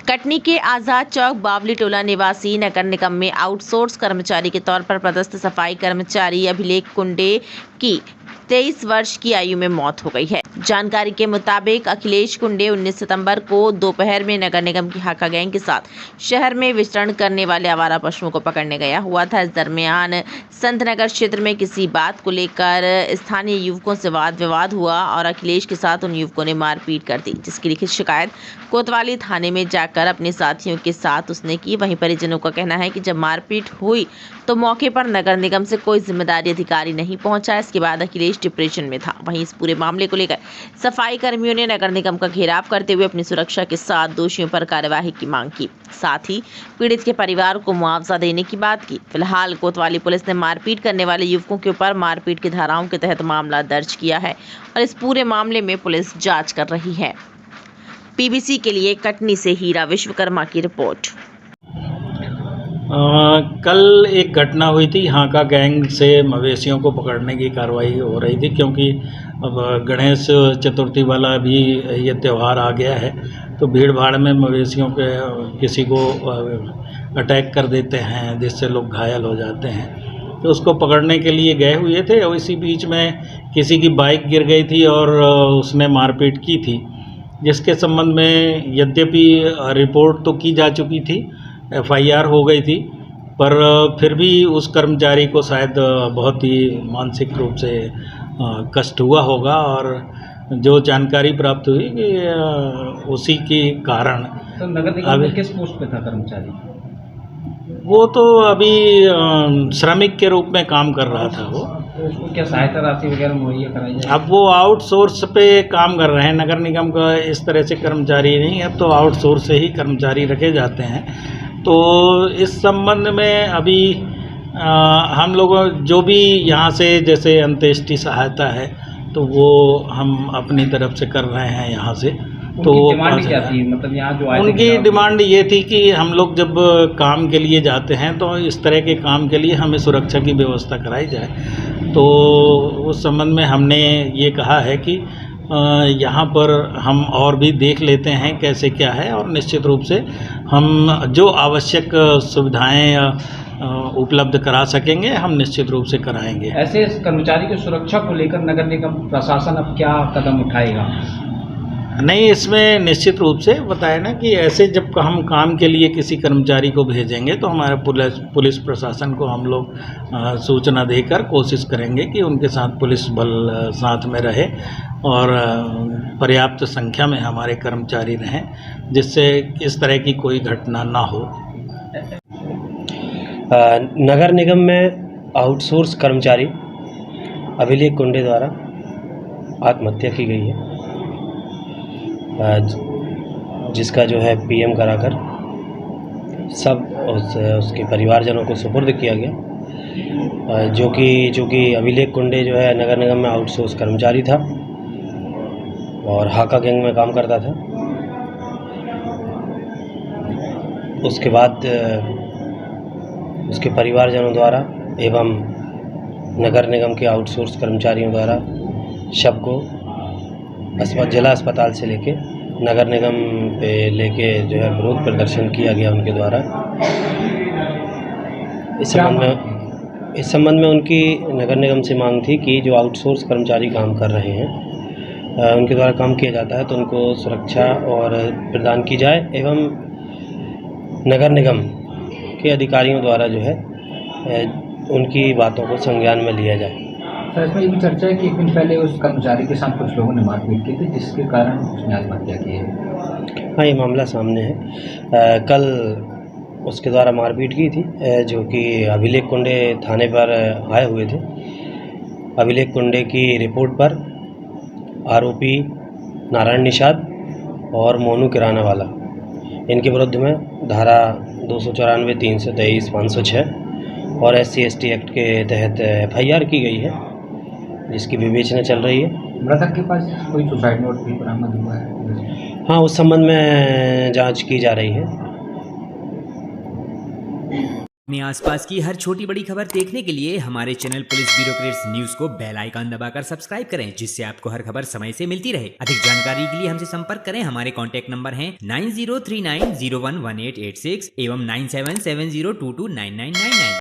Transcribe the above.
कटनी के आजाद चौक बावली टोला निवासी नगर निगम में आउटसोर्स कर्मचारी के तौर पर पदस्थ सफाई कर्मचारी अभिलेख कुंडे की 23 वर्ष की आयु में मौत हो गई है। जानकारी के मुताबिक अखिलेश कुंडे 19 सितंबर को दोपहर में नगर निगम की हाका गैंग के साथ शहर में विचरण करने वाले आवारा पशुओं को पकड़ने गया हुआ था। इस दरमियान संतनगर क्षेत्र में किसी बात को लेकर स्थानीय युवकों से वाद विवाद हुआ और अखिलेश के साथ उन युवकों ने मारपीट कर दी, जिसकी लिखित शिकायत कोतवाली थाने में जाकर अपने साथियों के साथ उसने की। वहीं परिजनों का कहना है कि जब मारपीट हुई तो मौके पर नगर निगम से कोई जिम्मेदारी अधिकारी नहीं पहुंचा। इसके बाद अखिलेश डिप्रेशन में था। वहीं इस पूरे मामले को लेकर सफाई कर्मियों ने नगर निगम का घेराव करते हुए अपनी सुरक्षा के साथ दोषियों पर कार्यवाही की मांग की, साथ ही पीड़ित के परिवार को मुआवजा देने की बात की। फिलहाल कोतवाली पुलिस ने मारपीट करने वाले युवकों के ऊपर मारपीट की धाराओं के तहत मामला दर्ज किया है और इस पूरे मामले में पुलिस जांच कर रही है। पीबीसी के लिए कटनी से हीरा विश्वकर्मा की रिपोर्ट। कल एक घटना हुई थी, हाका गैंग से मवेशियों को पकड़ने की कार्रवाई हो रही थी, क्योंकि अब गणेश चतुर्थी वाला भी ये त्यौहार आ गया है, तो भीड़ भाड़ में मवेशियों के किसी को अटैक कर देते हैं, जिससे लोग घायल हो जाते हैं। तो उसको पकड़ने के लिए गए हुए थे और इसी बीच में किसी की बाइक गिर गई थी और उसने मारपीट की थी, जिसके संबंध में यद्यपि रिपोर्ट तो की जा चुकी थी, FIR हो गई थी, पर फिर भी उस कर्मचारी को शायद बहुत ही मानसिक रूप से कष्ट हुआ होगा और जो जानकारी प्राप्त हुई कि उसी के कारण। तो नगर निगम में किस पोस्ट पे था कर्मचारी? वो तो अभी श्रमिक के रूप में काम कर रहा था वो। तो उसको क्या सहायता राशि वगैरह मुहैया कराई जाए? अब वो आउटसोर्स पे काम कर रहे हैं, नगर निगम का इस तरह से कर्मचारी नहीं है, अब तो आउटसोर्स से ही कर्मचारी रखे जाते हैं। तो इस संबंध में अभी हम लोग जो भी यहाँ से जैसे अंत्येष्टि सहायता है तो वो हम अपनी तरफ से कर रहे हैं यहाँ से। तो डिमांड क्या थी? मतलब यहाँ जो आए उनकी डिमांड ये थी कि हम लोग जब काम के लिए जाते हैं तो इस तरह के काम के लिए हमें सुरक्षा की व्यवस्था कराई जाए। तो उस संबंध में हमने ये कहा है कि यहाँ पर हम और भी देख लेते हैं कैसे क्या है, और निश्चित रूप से हम जो आवश्यक सुविधाएं उपलब्ध करा सकेंगे हम निश्चित रूप से कराएंगे। ऐसे कर्मचारी की सुरक्षा को लेकर नगर निगम प्रशासन अब क्या कदम उठाएगा? नहीं, इसमें निश्चित रूप से बताया ना कि ऐसे जब हम काम के लिए किसी कर्मचारी को भेजेंगे तो हमारे पुलिस प्रशासन को हम लोग सूचना देकर कोशिश करेंगे कि उनके साथ पुलिस बल साथ में रहे और पर्याप्त संख्या में हमारे कर्मचारी रहें, जिससे इस तरह की कोई घटना ना हो। नगर निगम में आउटसोर्स कर्मचारी अभिलेख कुंडे द्वारा आत्महत्या की गई है, जिसका जो है PM कराकर सब उसके परिवारजनों को सुपुर्द किया गया। जो कि अभिलेख कुंडे जो है नगर निगम में आउटसोर्स कर्मचारी था और हाका गैंग में काम करता था। उसके बाद उसके परिवारजनों द्वारा एवं नगर निगम के आउटसोर्स कर्मचारियों द्वारा शव को जिला अस्पताल से लेके नगर निगम पे लेके जो है विरोध प्रदर्शन किया गया उनके द्वारा। इस संबंध में उनकी नगर निगम से मांग थी कि जो आउटसोर्स कर्मचारी काम कर रहे हैं उनके द्वारा काम किया जाता है तो उनको सुरक्षा और प्रदान की जाए एवं नगर निगम के अधिकारियों द्वारा जो है उनकी बातों को संज्ञान में लिया जाए। सर, इसमें ये भी चर्चा है कि एक दिन पहले उस कर्मचारी के साथ कुछ लोगों ने मारपीट की थी, जिसके कारण उसने आत्महत्या की है। हाँ, ये मामला सामने है। कल उसके द्वारा मारपीट की थी, जो कि अभिलेख कुंडे थाने पर आए हुए थे। अभिलेख कुंडे की रिपोर्ट पर आरोपी नारायण निषाद और मोनू किराना वाला, इनके विरुद्ध में धारा 294, 323, 506 और SC/ST एक्ट के तहत FIR की गई है, जिसकी विवेचना चल रही है। मृतक के पास कोई सुसाइड नोट भी बरामद हुआ है? हाँ, उस संबंध में जांच की जा रही है। अपने आसपास की हर छोटी बड़ी खबर देखने के लिए हमारे channel police bureau crates news को बेल आइकन दबाकर सब्सक्राइब करें, जिससे आपको हर खबर समय से मिलती रहे। अधिक जानकारी के लिए हमसे संपर्क करें। हमारे कॉन्टैक्ट नंबर हैं 9039011886 एवं 9770229999।